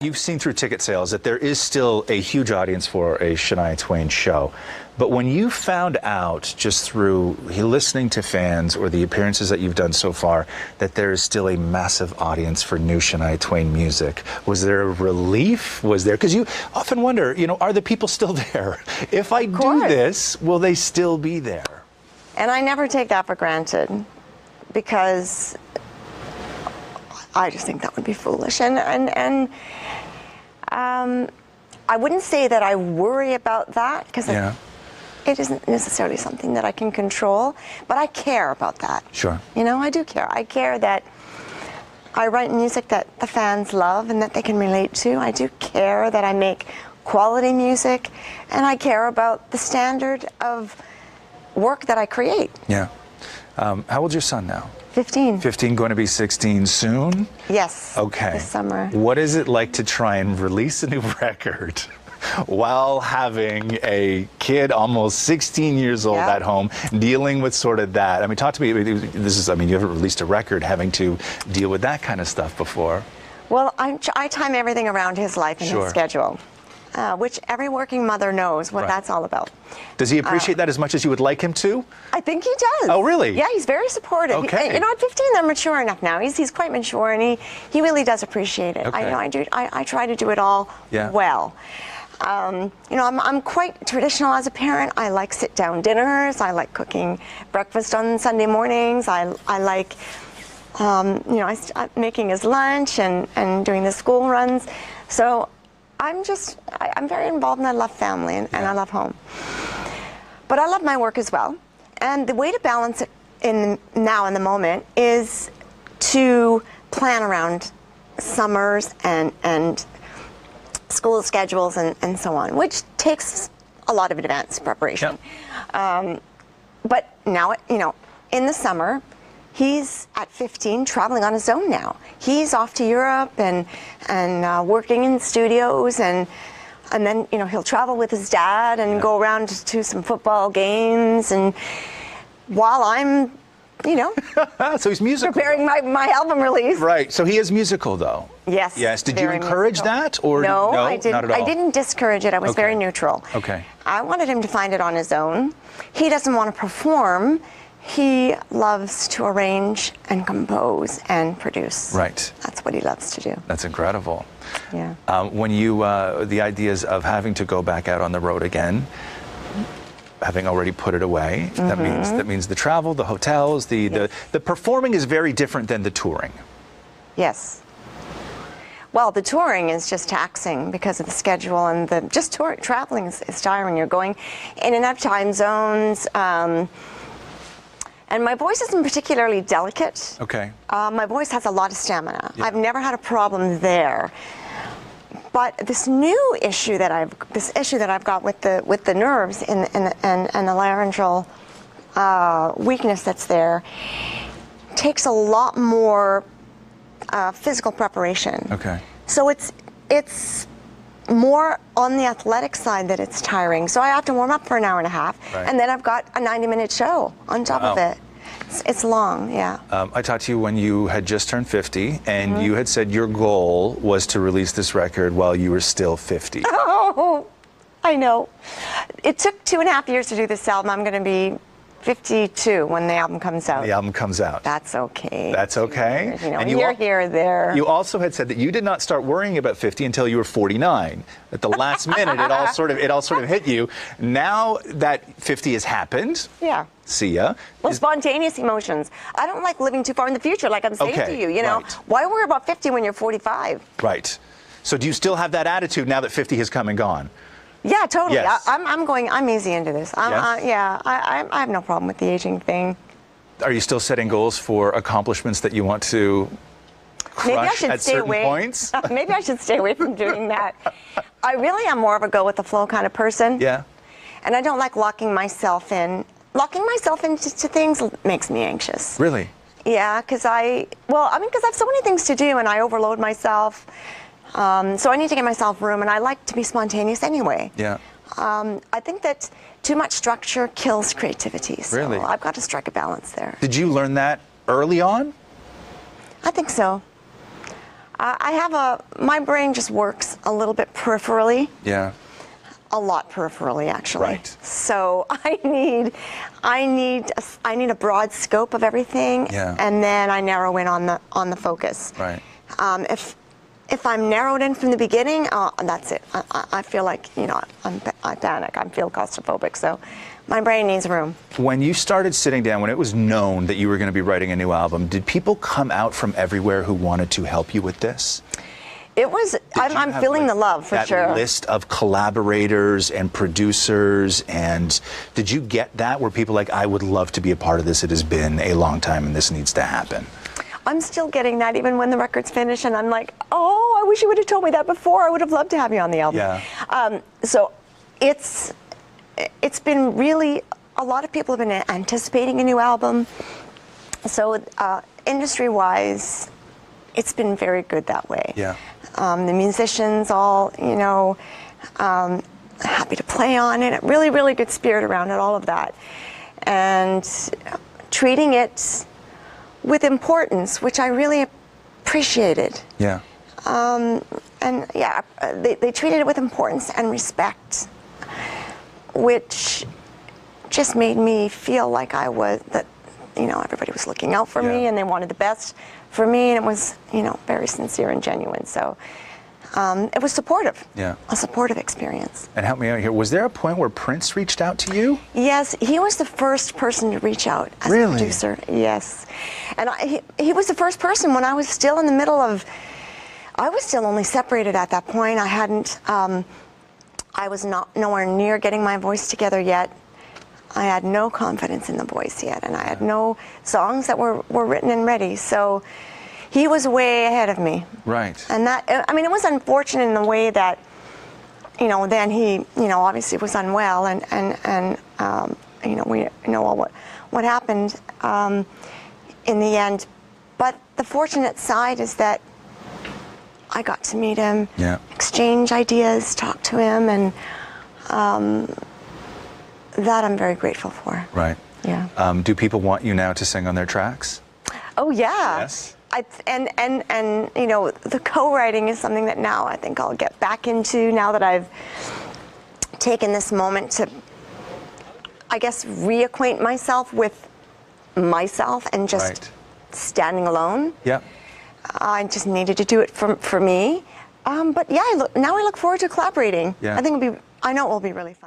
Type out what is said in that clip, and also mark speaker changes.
Speaker 1: You've seen through ticket sales that there is still a huge audience for a Shania Twain show. But when you found out just through listening to fans or the appearances that you've done so far that there is still a massive audience for new Shania Twain music, was there a relief? Was there, because you often wonder, you know, are the people still there? If I do this, will they still be there?
Speaker 2: And I never take that for granted, because I just think that would be foolish. And I wouldn't say that I worry about that, because it isn't necessarily something that I can control, but I care about that.
Speaker 1: Sure.
Speaker 2: You know, I do care. I care that I write music that the fans love and that they can relate to. I do care that I make quality music, and I care about the standard of work that I create.
Speaker 1: Yeah. How old's your son now?
Speaker 2: 15.
Speaker 1: 15, going to be 16 soon?
Speaker 2: Yes.
Speaker 1: Okay.
Speaker 2: This summer.
Speaker 1: What is it like to try and release a new record while having a kid almost 16 years old at home, dealing with sort of that? I mean, talk to me. This is, I mean, you haven't released a record having to deal with that kind of stuff before.
Speaker 2: Well, I time everything around his life and his schedule. Which every working mother knows what that's all about.
Speaker 1: Does he appreciate that as much as you would like him to?
Speaker 2: I think he does.
Speaker 1: Oh, really?
Speaker 2: Yeah, he's very supportive.
Speaker 1: Okay.
Speaker 2: You know, at 15, they're mature enough now. He's quite mature, and he really does appreciate it.
Speaker 1: Okay.
Speaker 2: I try to do it all well. You know, I'm quite traditional as a parent. I like sit-down dinners. I like cooking breakfast on Sunday mornings. I like, you know, making his lunch and doing the school runs. So I'm very involved, and I love family, and I love home. But I love my work as well. And the way to balance it now in the moment is to plan around summers and school schedules and so on, which takes a lot of advanced preparation. Yep. But now, you know, in the summer, he's at 15, traveling on his own now. He's off to Europe and working in studios, and then, you know, he'll travel with his dad and go around to some football games, and while I'm, you know,
Speaker 1: so he's musical,
Speaker 2: preparing my album release.
Speaker 1: Right. So he is musical, though.
Speaker 2: Yes.
Speaker 1: Yes. Did you encourage that, or
Speaker 2: no? I didn't.
Speaker 1: Not at all.
Speaker 2: I didn't discourage it. I was very neutral.
Speaker 1: Okay.
Speaker 2: I wanted him to find it on his own. He doesn't want to perform. He loves to arrange and compose and produce.
Speaker 1: Right.
Speaker 2: That's what he loves to do.
Speaker 1: That's incredible.
Speaker 2: Yeah.
Speaker 1: When you, the ideas of having to go back out on the road again, having already put it away, that means the travel, the hotels, the performing is very different than the touring.
Speaker 2: Yes. Well, the touring is just taxing because of the schedule, and traveling is tiring. You're going in and out of time zones. And my voice isn't particularly delicate. Okay. My voice has a lot of stamina. Yeah. I've never had a problem there. But this new issue that I've got with the nerves and the laryngeal weakness that's there takes a lot more physical preparation. Okay. So it's more on the athletic side that it's tiring. So I have to warm up for an hour and a half, and then I've got a 90-minute show on top of it. It's long, yeah.
Speaker 1: I talked to you when you had just turned 50, and you had said your goal was to release this record while you were still 50.
Speaker 2: Oh, I know. It took 2.5 years to do this album. I'm going to be 52 when the album comes out.
Speaker 1: The album comes out.
Speaker 2: That's okay.
Speaker 1: That's okay.
Speaker 2: You know, and you're here or there.
Speaker 1: You also had said that you did not start worrying about 50 until you were 49. At the last minute, it all sort of hit you. Now that 50 has happened. Yeah. See ya.
Speaker 2: Well, spontaneous emotions. I don't like living too far in the future, like I'm saying to you. You know, why worry about 50 when you're 45?
Speaker 1: Right. So do you still have that attitude now that 50 has come and gone?
Speaker 2: Yeah, totally.
Speaker 1: Yes.
Speaker 2: I'm easy into this. I have no problem with the aging thing.
Speaker 1: Are you still setting goals for accomplishments that you want to crush at certain points?
Speaker 2: Maybe I should stay away from doing that. I really am more of a go with the flow kind of person. Yeah. And I don't like locking myself in. Locking myself into things makes me anxious. Really? Yeah, because I have so many things to do, and I overload myself. So I need to give myself room, and I like to be spontaneous anyway. Yeah. I think that too much structure kills creativity. So really? I've got to strike a balance there.
Speaker 1: Did you learn that early on?
Speaker 2: I think so. My brain just works a little bit peripherally.
Speaker 1: Yeah.
Speaker 2: A lot peripherally, actually.
Speaker 1: Right.
Speaker 2: So I need a broad scope of everything,
Speaker 1: Yeah.
Speaker 2: and then I narrow in on the focus.
Speaker 1: Right.
Speaker 2: If I'm narrowed in from the beginning, that's it. I feel like, I panic. I feel claustrophobic. So my brain needs room.
Speaker 1: When you started sitting down, when it was known that you were going to be writing a new album, did people come out from everywhere who wanted to help you with this?
Speaker 2: It was, I'm feeling the love, for sure.
Speaker 1: That list of collaborators and producers, and did you get that? Were people like, I would love to be a part of this, it has been a long time and this needs to happen?
Speaker 2: I'm still getting that even when the record's finished, and I'm like, oh, I wish you would have told me that before. I would have loved to have you on the album.
Speaker 1: Yeah.
Speaker 2: So it's been really, a lot of people have been anticipating a new album. So industry-wise, it's been very good that way.
Speaker 1: Yeah.
Speaker 2: The musicians all, happy to play on it. Really, really good spirit around it, all of that. And treating it with importance, which I really appreciated.
Speaker 1: Yeah.
Speaker 2: They treated it with importance and respect, which just made me feel like everybody was looking out for me and they wanted the best for me, and it was, very sincere and genuine. So it was supportive. Yeah. A supportive experience.
Speaker 1: And help me out here. Was there a point where Prince reached out to you?
Speaker 2: Yes, he was the first person to reach out as a producer. Yes. And he was the first person when I was still in the middle of, I was still only separated at that point. I hadn't, I was nowhere near getting my voice together yet. I had no confidence in the voice yet, and I had no songs that were written and ready. So he was way ahead of me. Right. And that, it was unfortunate in the way that, then he, obviously was unwell, and we know all what happened in the end. But the fortunate side is that I got to meet him, exchange ideas, talk to him, and that I'm very grateful for. Right. Yeah.
Speaker 1: Do people want you now to sing on their tracks?
Speaker 2: Oh yeah.
Speaker 1: Yes.
Speaker 2: And the co-writing is something that now I think I'll get back into, now that I've taken this moment to, I guess, reacquaint myself with myself and just standing alone. Yeah. I just needed to do it for me. But yeah, now I look forward to collaborating. Yeah. I know it will be really fun.